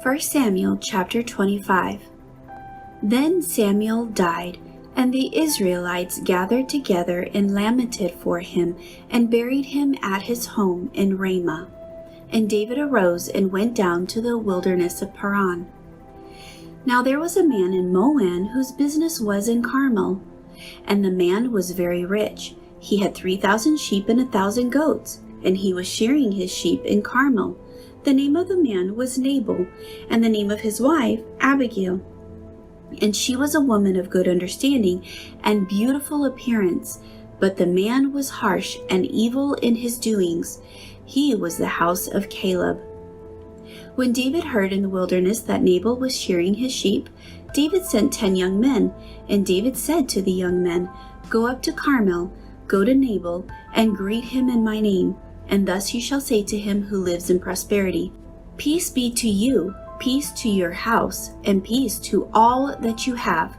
1 Samuel chapter 25. Then Samuel died, and the Israelites gathered together and lamented for him, and buried him at his home in Ramah. And David arose and went down to the wilderness of Paran. Now there was a man in Moab whose business was in Carmel, and the man was very rich. He had 3,000 sheep and 1,000 goats, and he was shearing his sheep in Carmel. The name of the man was Nabal, and the name of his wife Abigail. And she was a woman of good understanding and beautiful appearance, but the man was harsh and evil in his doings. He was the house of Caleb. When David heard in the wilderness that Nabal was shearing his sheep, David sent 10 young men, and David said to the young men, "Go up to Carmel, go to Nabal, and greet him in my name. And thus you shall say to him who lives in prosperity, Peace be to you, peace to your house, and peace to all that you have.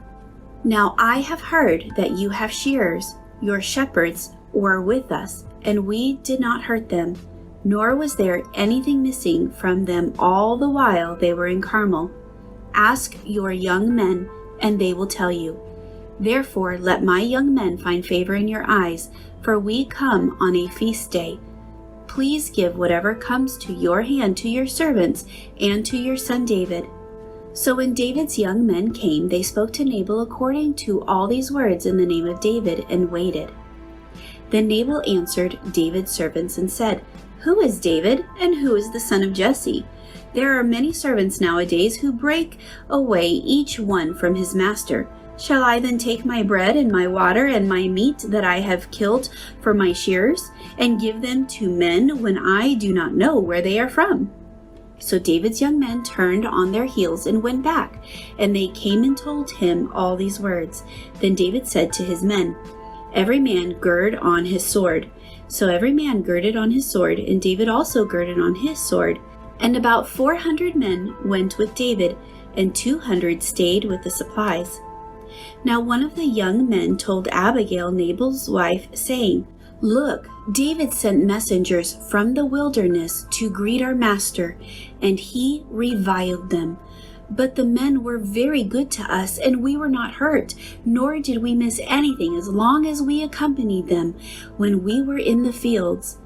Now I have heard that you have shearers. Your shepherds were with us, and we did not hurt them, nor was there anything missing from them all the while they were in Carmel. Ask your young men, and they will tell you. Therefore let my young men find favor in your eyes, for we come on a feast day. Please give whatever comes to your hand to your servants and to your son David." So when David's young men came, they spoke to Nabal according to all these words in the name of David, and waited. Then Nabal answered David's servants and said, "Who is David, and who is the son of Jesse? There are many servants nowadays who break away each one from his master. Shall I then take my bread and my water and my meat that I have killed for my shearers, and give them to men when I do not know where they are from?" So David's young men turned on their heels and went back, and they came and told him all these words. Then David said to his men, "Every man gird on his sword." So every man girded on his sword, and David also girded on his sword. And about 400 men went with David, and 200 stayed with the supplies. Now one of the young men told Abigail, Nabal's wife, saying, "Look, David sent messengers from the wilderness to greet our master, and he reviled them. But the men were very good to us, and we were not hurt, nor did we miss anything as long as we accompanied them when we were in the fields.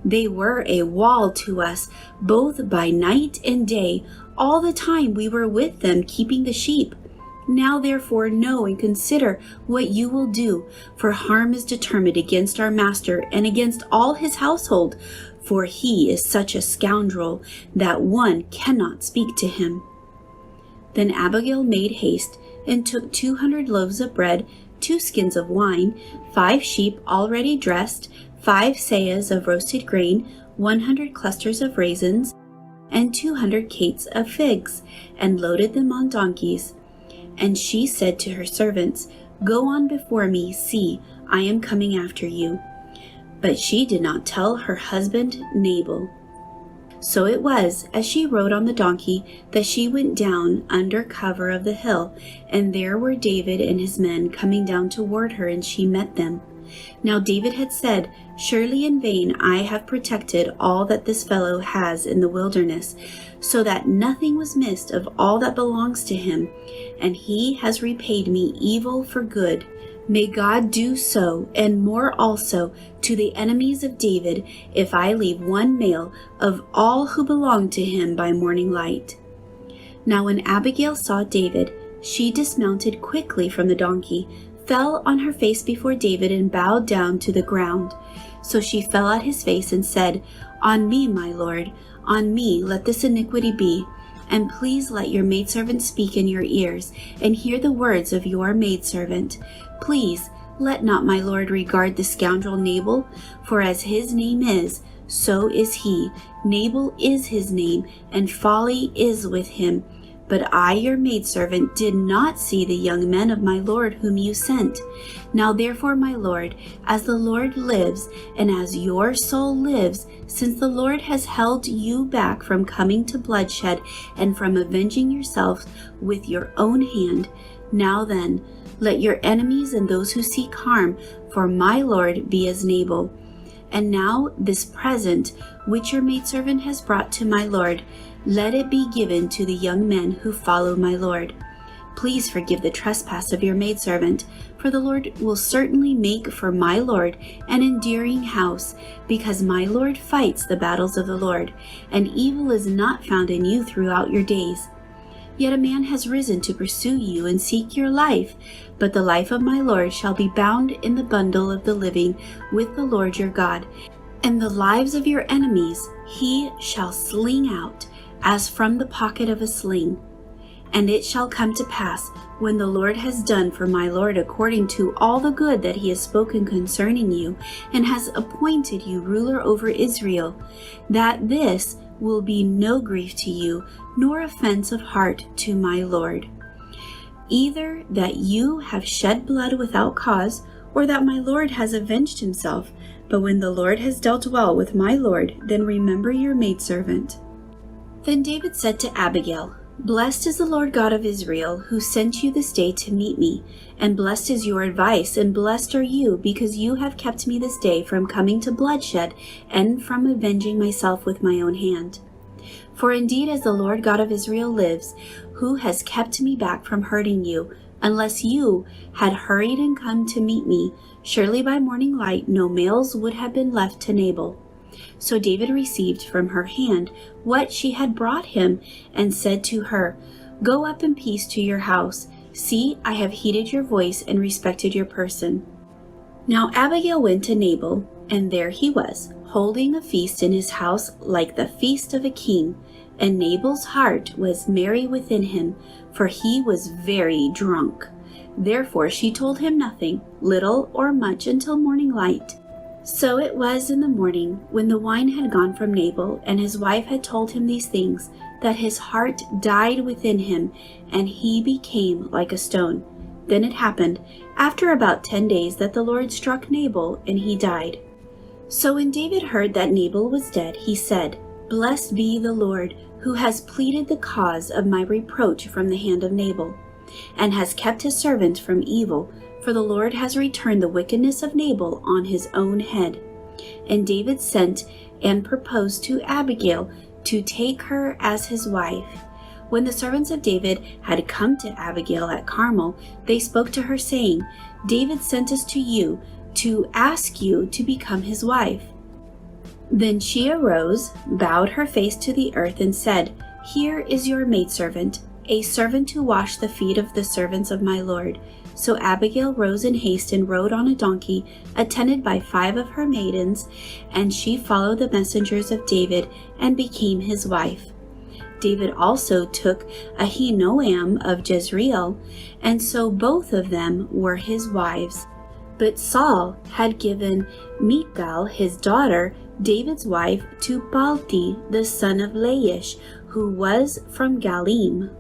They were a wall to us, both by night and day, all the time we were with them keeping the sheep. Now therefore know and consider what you will do, for harm is determined against our master and against all his household, for he is such a scoundrel that one cannot speak to him." Then Abigail made haste and took 200 loaves of bread, 2 skins of wine, 5 sheep already dressed, 5 seahs of roasted grain, 100 clusters of raisins, and 200 cates of figs, and loaded them on donkeys. And she said to her servants, "Go on before me, see, I am coming after you." But she did not tell her husband Nabal. So it was, as she rode on the donkey, that she went down under cover of the hill, and there were David and his men coming down toward her, and she met them. Now David had said, "Surely in vain I have protected all that this fellow has in the wilderness, so that nothing was missed of all that belongs to him, and he has repaid me evil for good. May God do so, and more also, to the enemies of David, if I leave one male of all who belong to him by morning light." Now when Abigail saw David, she dismounted quickly from the donkey, fell on her face before David, and bowed down to the ground. So she fell at his face and said, "On me, my lord, on me let this iniquity be, and please let your maidservant speak in your ears, and hear the words of your maidservant. Please let not my lord regard the scoundrel Nabal, for as his name is, so is he. Nabal is his name, and folly is with him. But I, your maidservant, did not see the young men of my lord whom you sent. Now therefore, my lord, as the Lord lives, and as your soul lives, since the Lord has held you back from coming to bloodshed and from avenging yourself with your own hand, now then, let your enemies and those who seek harm for my lord be as Nabal, And now this present, which your maidservant has brought to my lord, let it be given to the young men who follow my lord. Please forgive the trespass of your maidservant, for the Lord will certainly make for my lord an enduring house, because my lord fights the battles of the Lord, and evil is not found in you throughout your days. Yet a man has risen to pursue you and seek your life, but the life of my lord shall be bound in the bundle of the living with the Lord your God, and the lives of your enemies he shall sling out, as from the pocket of a sling. And it shall come to pass, when the Lord has done for my lord according to all the good that he has spoken concerning you, and has appointed you ruler over Israel, that this will be no grief to you, nor offense of heart to my lord. Either that you have shed blood without cause, or that my lord has avenged himself. But when the Lord has dealt well with my lord, then remember your maidservant. Then David said to Abigail, Blessed is the Lord God of Israel, who sent you this day to meet me, and blessed is your advice, and blessed are you, because you have kept me this day from coming to bloodshed, and from avenging myself with my own hand. For indeed, as the Lord God of Israel lives, who has kept me back from hurting you, unless you had hurried and come to meet me, surely by morning light no males would have been left to Nabal. So David received from her hand what she had brought him, and said to her, Go up in peace to your house. See, I have heeded your voice and respected your person. Now Abigail went to Nabal, and there he was, holding a feast in his house like the feast of a king. And Nabal's heart was merry within him, for he was very drunk. Therefore she told him nothing, little or much, until morning light. So it was in the morning, when the wine had gone from Nabal, and his wife had told him these things, that his heart died within him, and he became like a stone. Then it happened, after about 10 days, that the Lord struck Nabal, and he died. So when David heard that Nabal was dead, he said, Blessed be the Lord, who has pleaded the cause of my reproach from the hand of Nabal, and has kept his servant from evil, for the Lord has returned the wickedness of Nabal on his own head. And David sent and proposed to Abigail to take her as his wife. When the servants of David had come to Abigail at Carmel, they spoke to her, saying, David sent us to you to ask you to become his wife. Then she arose, bowed her face to the earth, and said, Here is your maidservant, a servant to wash the feet of the servants of my lord. So Abigail rose in haste and rode on a donkey, attended by 5 of her maidens, and she followed the messengers of David and became his wife. David also took Ahinoam of Jezreel, and so both of them were his wives. But Saul had given Michal, his daughter, David's wife, to Balti, the son of Laish, who was from Galim.